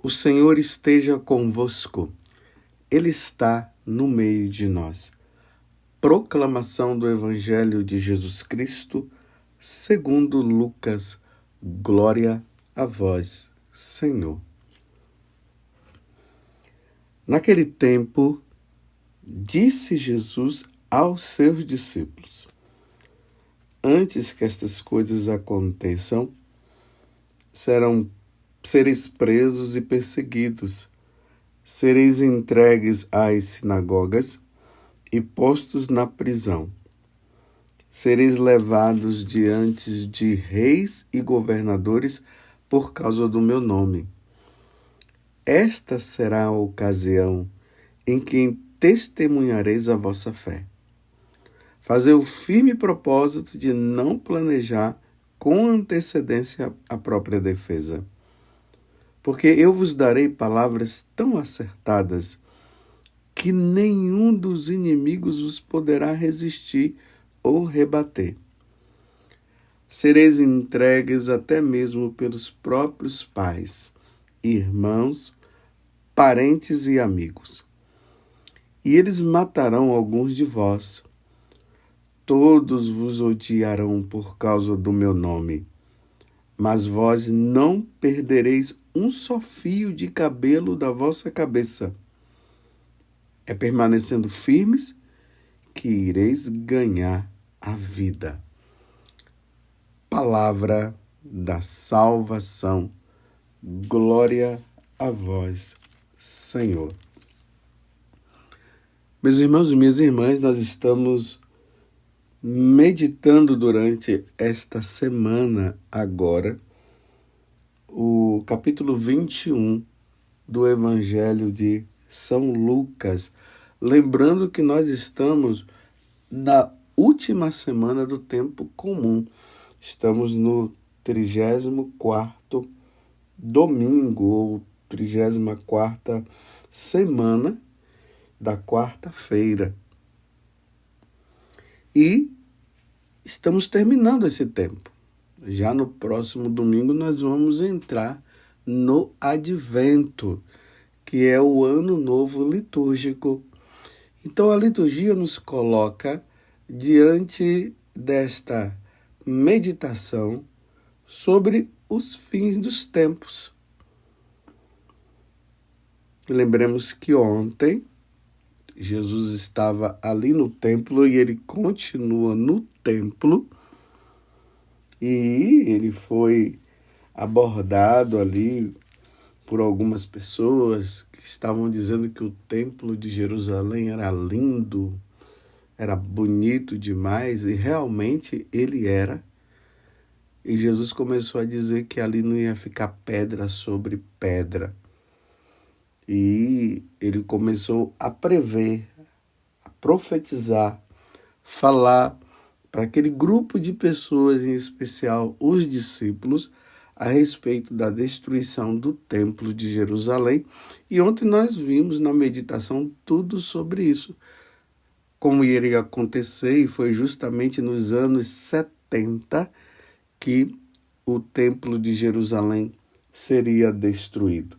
O Senhor esteja convosco. Ele está no meio de nós. Proclamação do Evangelho de Jesus Cristo, segundo Lucas. Glória a vós, Senhor. Naquele tempo, disse Jesus aos seus discípulos: Antes que estas coisas aconteçam, sereis presos e perseguidos, sereis entregues às sinagogas e postos na prisão. Sereis levados diante de reis e governadores por causa do meu nome. Esta será a ocasião em que testemunhareis a vossa fé. Fazei o firme propósito de não planejar com antecedência a própria defesa. Porque eu vos darei palavras tão acertadas que nenhum dos inimigos vos poderá resistir ou rebater. Sereis entregues até mesmo pelos próprios pais, irmãos, parentes e amigos. E eles matarão alguns de vós. Todos vos odiarão por causa do meu nome. Mas vós não perdereis um só fio de cabelo da vossa cabeça. É permanecendo firmes que ireis ganhar a vida. Palavra da salvação. Glória a vós, Senhor. Meus irmãos e minhas irmãs, nós estamos meditando durante esta semana agora o capítulo 21 do Evangelho de São Lucas. Lembrando que nós estamos na última semana do tempo comum. Estamos no 34º domingo, ou 34ª semana da quarta-feira. E estamos terminando esse tempo. Já no próximo domingo nós vamos entrar no Advento, que é o Ano Novo Litúrgico. Então a liturgia nos coloca diante desta meditação sobre os fins dos tempos. Lembremos que ontem Jesus estava ali no templo e ele continua no templo e ele foi abordado ali por algumas pessoas que estavam dizendo que o templo de Jerusalém era lindo, era bonito demais, e realmente ele era. E Jesus começou a dizer que ali não ia ficar pedra sobre pedra. E ele começou a prever, a profetizar, falar para aquele grupo de pessoas, em especial os discípulos, a respeito da destruição do templo de Jerusalém. E ontem nós vimos na meditação tudo sobre isso, como iria acontecer, e foi justamente nos anos 70 que o templo de Jerusalém seria destruído.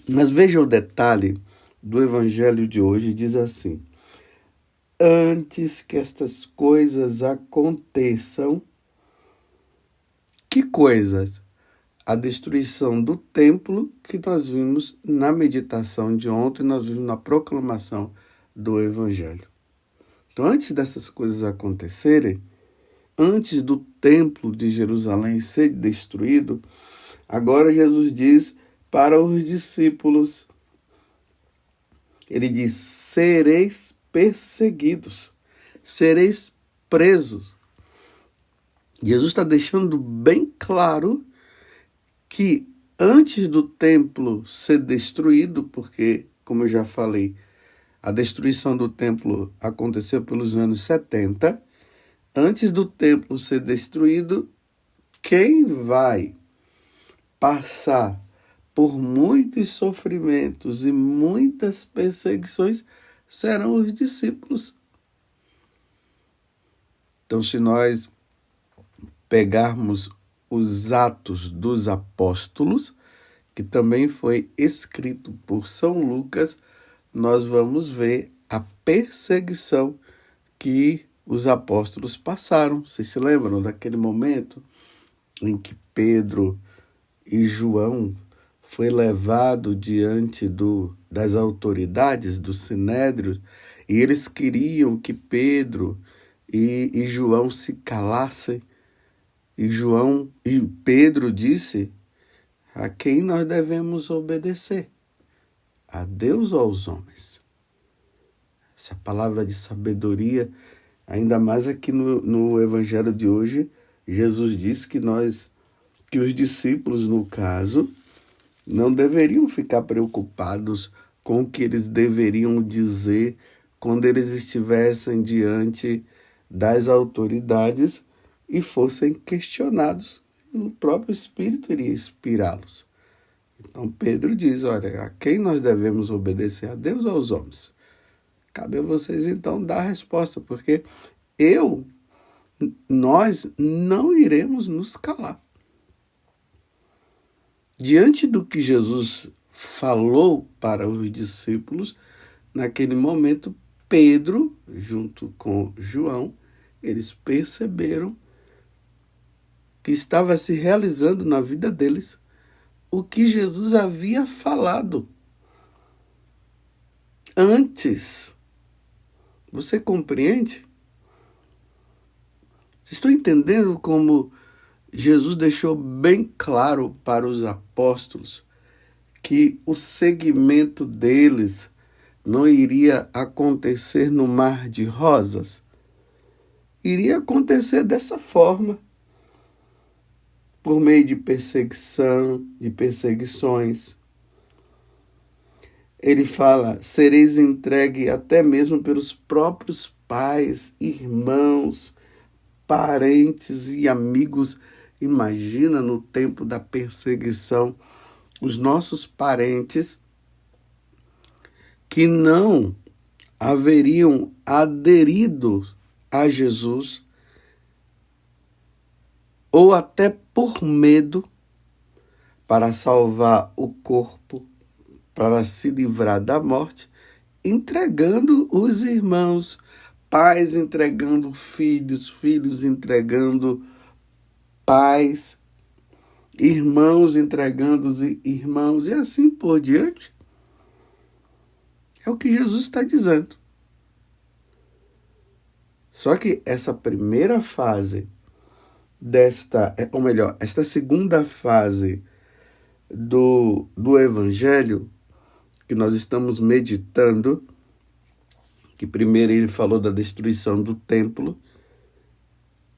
Mas veja o detalhe do evangelho de hoje, diz assim: antes que estas coisas aconteçam. Que coisas? A destruição do templo, que nós vimos na meditação de ontem, nós vimos na proclamação do Evangelho. Então, antes dessas coisas acontecerem, antes do templo de Jerusalém ser destruído, agora Jesus diz para os discípulos, ele diz: sereis perseguidos, sereis presos. Jesus está deixando bem claro que antes do templo ser destruído, porque, como eu já falei, a destruição do templo aconteceu pelos anos 70, antes do templo ser destruído, quem vai passar por muitos sofrimentos e muitas perseguições serão os discípulos. Então, se nós pegarmos os Atos dos Apóstolos, que também foi escrito por São Lucas, nós vamos ver a perseguição que os apóstolos passaram. Vocês se lembram daquele momento em que Pedro e João foi levado diante das autoridades do Sinédrio e eles queriam que Pedro e João se calassem. E Pedro disse: a quem nós devemos obedecer? A Deus ou aos homens? Essa palavra de sabedoria, ainda mais aqui no Evangelho de hoje, Jesus disse que os discípulos, no caso, não deveriam ficar preocupados com o que eles deveriam dizer quando eles estivessem diante das autoridades e fossem questionados. O próprio Espírito iria inspirá-los. Então Pedro diz: olha, a quem nós devemos obedecer? A Deus ou aos homens? Cabe a vocês então dar a resposta, porque nós não iremos nos calar. Diante do que Jesus falou para os discípulos, naquele momento, Pedro, junto com João, eles perceberam que estava se realizando na vida deles o que Jesus havia falado antes. Você compreende? Estou entendendo como Jesus deixou bem claro para os apóstolos que o seguimento deles não iria acontecer no mar de rosas. Iria acontecer dessa forma, por meio de perseguição, de perseguições. Ele fala: sereis entregue até mesmo pelos próprios pais, irmãos, parentes e amigos. Imagina no tempo da perseguição, os nossos parentes que não haveriam aderido a Jesus, ou até por medo, para salvar o corpo, para se livrar da morte, entregando os irmãos, pais entregando filhos, filhos entregando pais, irmãos entregando os irmãos, e assim por diante. É o que Jesus está dizendo. Só que essa primeira fase esta segunda fase do Evangelho, que nós estamos meditando, que primeiro ele falou da destruição do templo,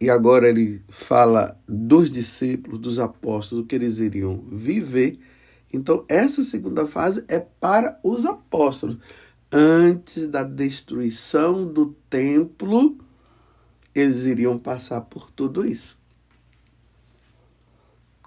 e agora ele fala dos discípulos, dos apóstolos, o que eles iriam viver. Então, essa segunda fase é para os apóstolos. Antes da destruição do templo, eles iriam passar por tudo isso.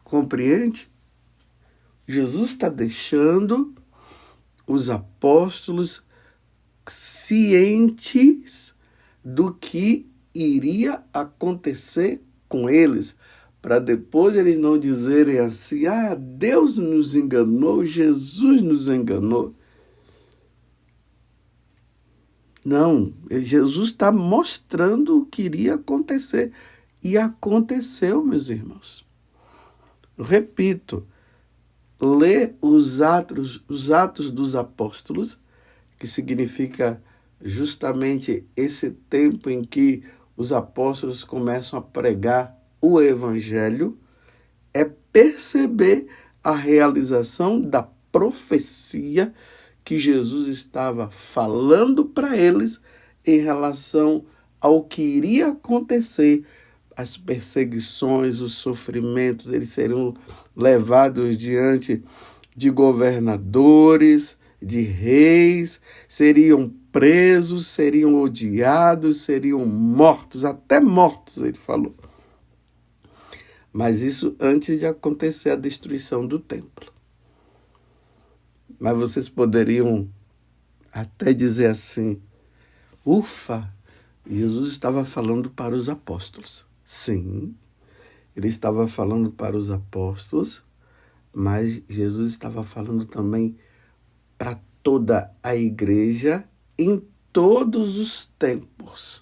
Compreende? Jesus está deixando os apóstolos cientes do que iria acontecer com eles, para depois eles não dizerem assim: Deus nos enganou, Jesus nos enganou. Não, Jesus está mostrando o que iria acontecer. E aconteceu, meus irmãos. Repito, lê os Atos dos Apóstolos, que significa justamente esse tempo em que os apóstolos começam a pregar o Evangelho, é perceber a realização da profecia que Jesus estava falando para eles em relação ao que iria acontecer, as perseguições, os sofrimentos. Eles seriam levados diante de governadores, de reis, seriam presos, seriam odiados, seriam mortos, até mortos, ele falou. Mas isso antes de acontecer a destruição do templo. Mas vocês poderiam até dizer assim: ufa, Jesus estava falando para os apóstolos. Sim, ele estava falando para os apóstolos, mas Jesus estava falando também para toda a igreja em todos os tempos.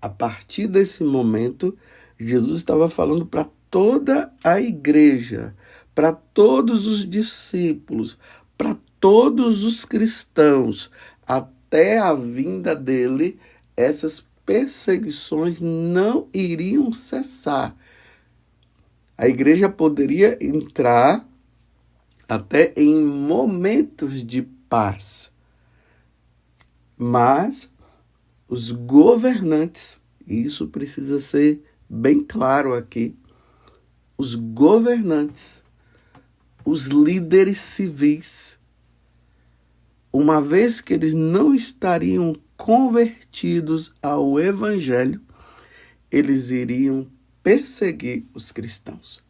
A partir desse momento, Jesus estava falando para toda a igreja, para todos os discípulos, para todos os cristãos, até a vinda dele, essas perseguições não iriam cessar. A igreja poderia entrar até em momentos de paz, mas os governantes, e isso precisa ser bem claro aqui, os governantes, os líderes civis, uma vez que eles não estariam convertidos ao evangelho, eles iriam perseguir os cristãos.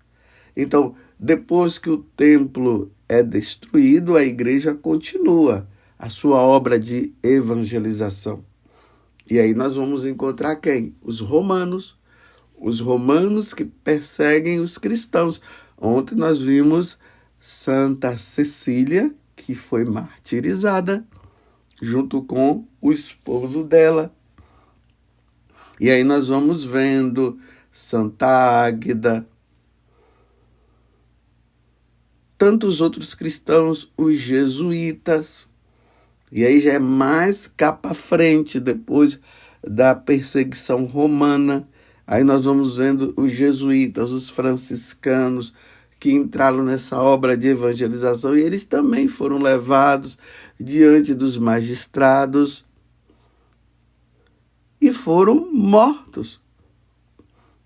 Então, depois que o templo é destruído, a igreja continua a sua obra de evangelização. E aí nós vamos encontrar quem? Os romanos que perseguem os cristãos. Ontem nós vimos Santa Cecília, que foi martirizada, junto com o esposo dela. E aí nós vamos vendo Santa Águeda, tantos outros cristãos, os jesuítas. E aí já é mais cá para frente, depois da perseguição romana. Aí nós vamos vendo os jesuítas, os franciscanos, que entraram nessa obra de evangelização, e eles também foram levados diante dos magistrados e foram mortos.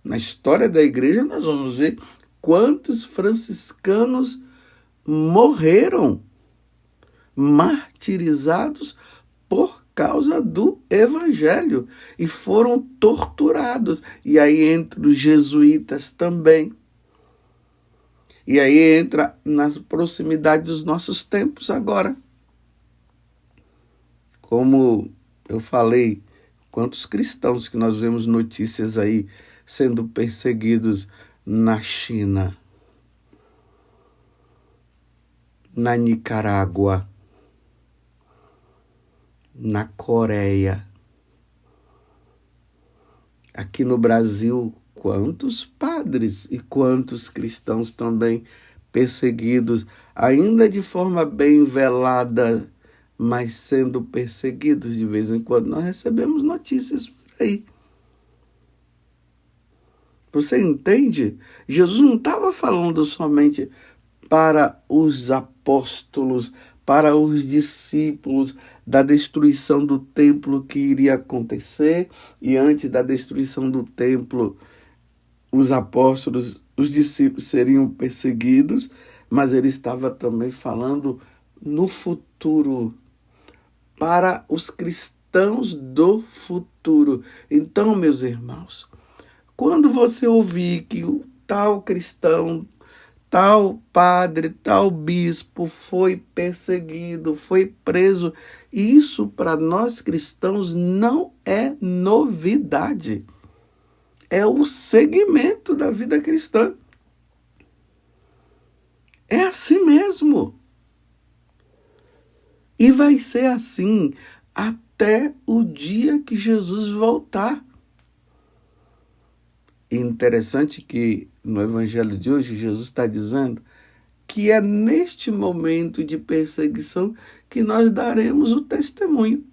Na história da igreja nós vamos ver quantos franciscanos morreram martirizados por causa do evangelho e foram torturados. E aí entra os jesuítas também. E aí entra nas proximidades dos nossos tempos agora. Como eu falei, quantos cristãos que nós vemos notícias aí sendo perseguidos na China, na Nicarágua, na Coreia. Aqui no Brasil, quantos padres e quantos cristãos também perseguidos, ainda de forma bem velada, mas sendo perseguidos de vez em quando. Nós recebemos notícias por aí. Você entende? Jesus não estava falando somente para os apóstolos, para os discípulos, da destruição do templo que iria acontecer, e antes da destruição do templo, os apóstolos, os discípulos seriam perseguidos, mas ele estava também falando no futuro, para os cristãos do futuro. Então, meus irmãos, quando você ouvir que o tal cristão, tal padre, tal bispo foi perseguido, foi preso, isso para nós cristãos não é novidade. É o segmento da vida cristã. É assim mesmo. E vai ser assim até o dia que Jesus voltar. E interessante que no evangelho de hoje Jesus está dizendo que é neste momento de perseguição que nós daremos o testemunho.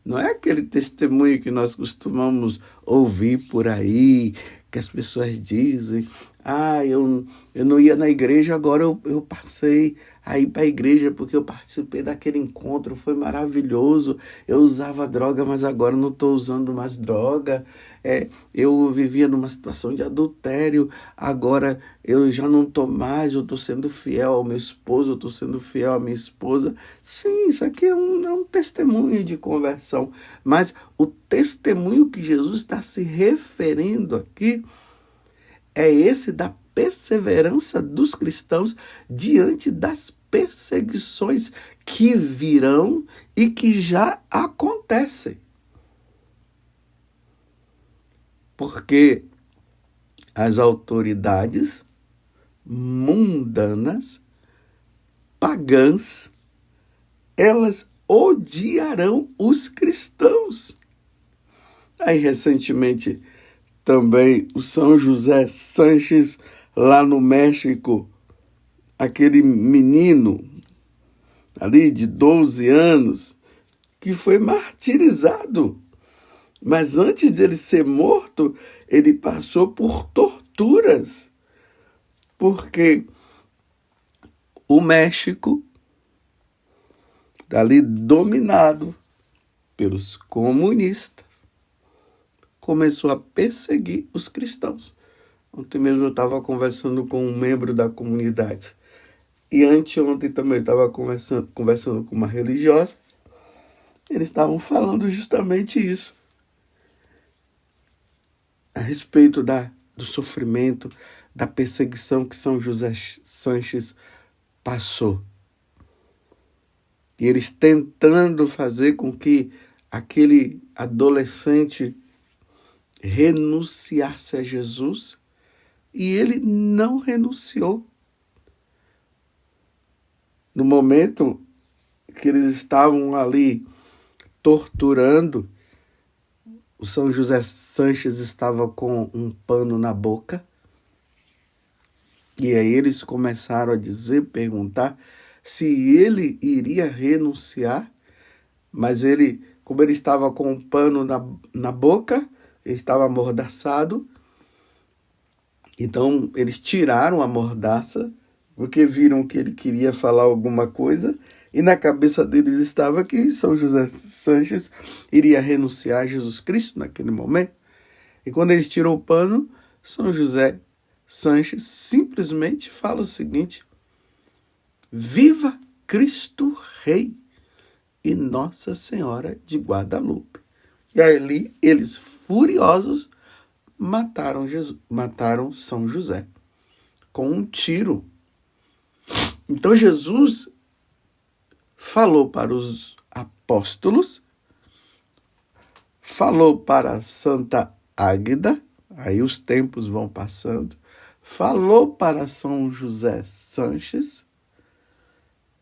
Não é aquele testemunho que nós costumamos ouvir por aí, que as pessoas dizem, eu não ia na igreja, agora eu passei a ir para a igreja porque eu participei daquele encontro, foi maravilhoso, eu usava droga, mas agora não estou usando mais droga, eu vivia numa situação de adultério, agora eu já não estou mais, eu estou sendo fiel ao meu esposo, eu estou sendo fiel à minha esposa. Sim, isso aqui é um testemunho de conversão, mas o testemunho que Jesus está se referindo aqui é esse da perseverança dos cristãos diante das perseguições que virão e que já acontecem. Porque as autoridades mundanas, pagãs, elas odiarão os cristãos. Aí, recentemente, também o São José Sanches, lá no México, aquele menino ali de 12 anos, que foi martirizado. Mas antes dele ser morto, ele passou por torturas, porque o México, ali dominado pelos comunistas, começou a perseguir os cristãos. Ontem mesmo eu estava conversando com um membro da comunidade. E anteontem também eu estava conversando com uma religiosa. Eles estavam falando justamente isso. A respeito do sofrimento, da perseguição que São José Sanches passou. E eles tentando fazer com que aquele adolescente renunciasse a Jesus, e ele não renunciou. No momento que eles estavam ali torturando, o São José Sanches estava com um pano na boca, e aí eles começaram a perguntar se ele iria renunciar, mas ele, como ele estava com um pano na boca, ele estava amordaçado. Então, eles tiraram a mordaça, porque viram que ele queria falar alguma coisa, e na cabeça deles estava que São José Sanches iria renunciar a Jesus Cristo naquele momento. E quando eles tiram o pano, São José Sanches simplesmente fala o seguinte: viva Cristo Rei e Nossa Senhora de Guadalupe. E ali, eles furiosos, mataram São José com um tiro. Então Jesus falou para os apóstolos, falou para Santa Águeda, aí os tempos vão passando, falou para São José Sanches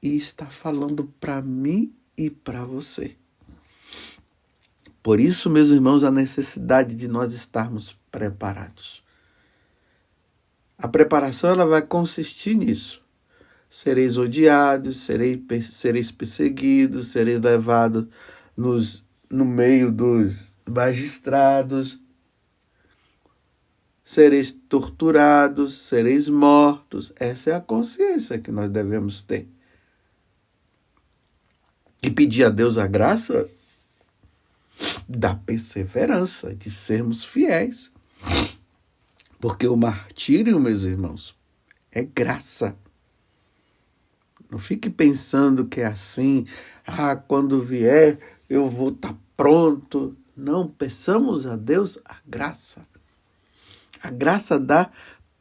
e está falando para mim e para você. Por isso, meus irmãos, a necessidade de nós estarmos preparados. A preparação ela vai consistir nisso. Sereis odiados, sereis perseguidos, sereis levados no meio dos magistrados, sereis torturados, sereis mortos. Essa é a consciência que nós devemos ter. E pedir a Deus a graça da perseverança, de sermos fiéis. Porque o martírio, meus irmãos, é graça. Não fique pensando que é assim, quando vier eu vou estar pronto. Não, peçamos a Deus a graça. A graça da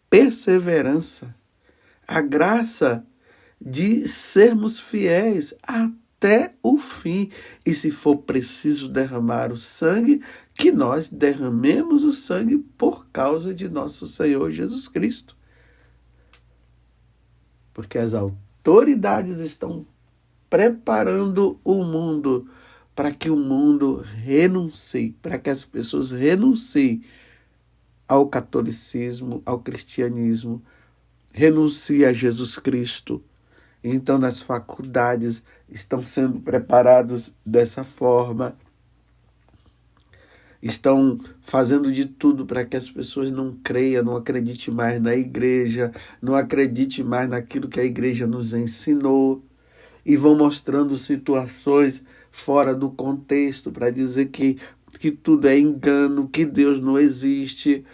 perseverança. A graça de sermos fiéis até o fim. E se for preciso derramar o sangue, que nós derramemos o sangue por causa de nosso Senhor Jesus Cristo. Porque as autoridades estão preparando o mundo para que o mundo renuncie, para que as pessoas renunciem ao catolicismo, ao cristianismo, renunciem a Jesus Cristo. Então, nas faculdades estão sendo preparados dessa forma, estão fazendo de tudo para que as pessoas não creiam, não acreditem mais na igreja, não acreditem mais naquilo que a igreja nos ensinou, e vão mostrando situações fora do contexto para dizer que tudo é engano, que Deus não existe,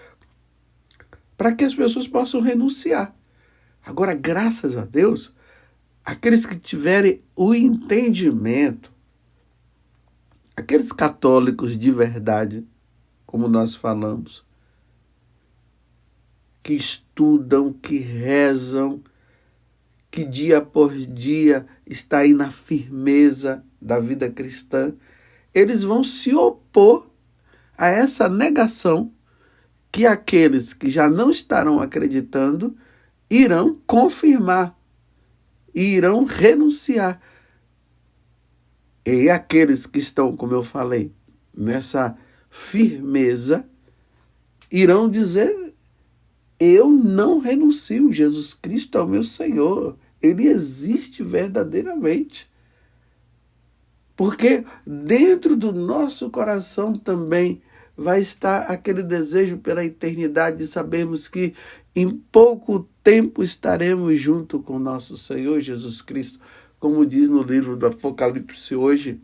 para que as pessoas possam renunciar. Agora, graças a Deus, aqueles que tiverem o entendimento, aqueles católicos de verdade, como nós falamos, que estudam, que rezam, que dia por dia está aí na firmeza da vida cristã, eles vão se opor a essa negação que aqueles que já não estarão acreditando irão confirmar e irão renunciar. E aqueles que estão, como eu falei, nessa firmeza, irão dizer: eu não renuncio, Jesus Cristo é o meu Senhor, Ele existe verdadeiramente. Porque dentro do nosso coração também vai estar aquele desejo pela eternidade de sabermos que em pouco tempo estaremos junto com nosso Senhor Jesus Cristo. Como diz no livro do Apocalipse hoje,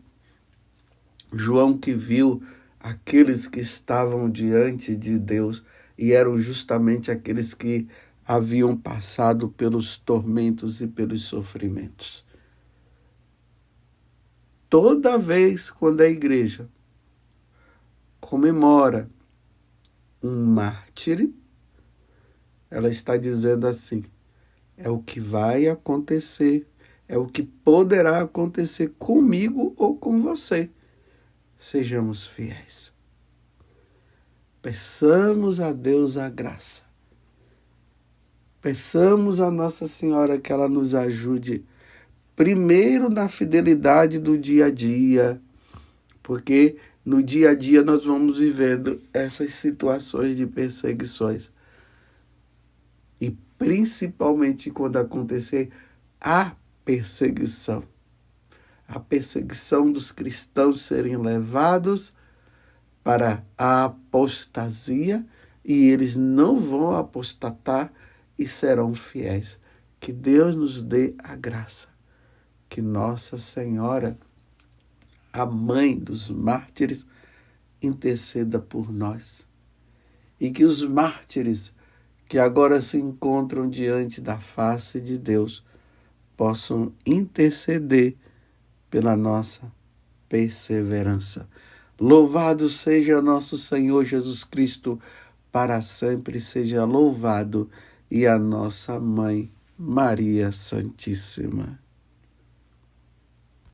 João que viu aqueles que estavam diante de Deus e eram justamente aqueles que haviam passado pelos tormentos e pelos sofrimentos. Toda vez quando a igreja comemora um mártir, ela está dizendo assim: é o que vai acontecer, é o que poderá acontecer comigo ou com você. Sejamos fiéis. Peçamos a Deus a graça. Peçamos a Nossa Senhora que ela nos ajude, primeiro na fidelidade do dia a dia, porque no dia a dia nós vamos vivendo essas situações de perseguições. E principalmente quando acontecer a perseguição dos cristãos serem levados para a apostasia, e eles não vão apostatar e serão fiéis. Que Deus nos dê a graça. Que Nossa Senhora, a mãe dos mártires, interceda por nós. E que os mártires que agora se encontram diante da face de Deus possam interceder pela nossa perseverança. Louvado seja nosso Senhor Jesus Cristo, para sempre seja louvado, e a nossa Mãe, Maria Santíssima.